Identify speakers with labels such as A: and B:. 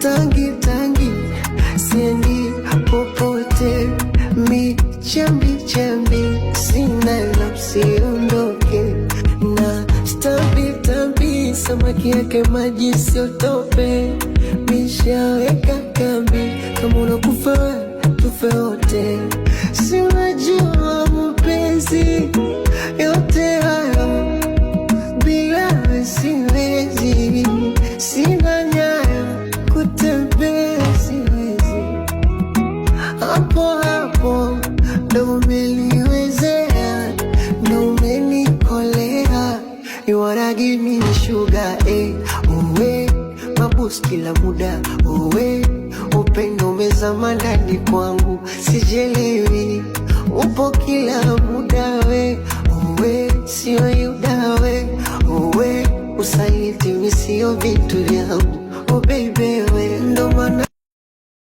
A: tangi tangi, siendi popote, mi chambi chambi, sina la siondoke, na stambi tambi, samaki yake maji sio tope, mishaweka kambi, kama unakufa tufe wote, si unajua mapenzi yote hayo bila wewe siwezi, sina nyayo kutembea siwezi, hapo hapo ndo umeniwezea, ndo umenikolea. You wanna give me sugar, uwe mabus kila muda, uwe upendo umezama ndani kwangu, sijelewi upo kila muda, we uwe sio yuda, we uwe usaliti misio vitu vyangu, oh baby we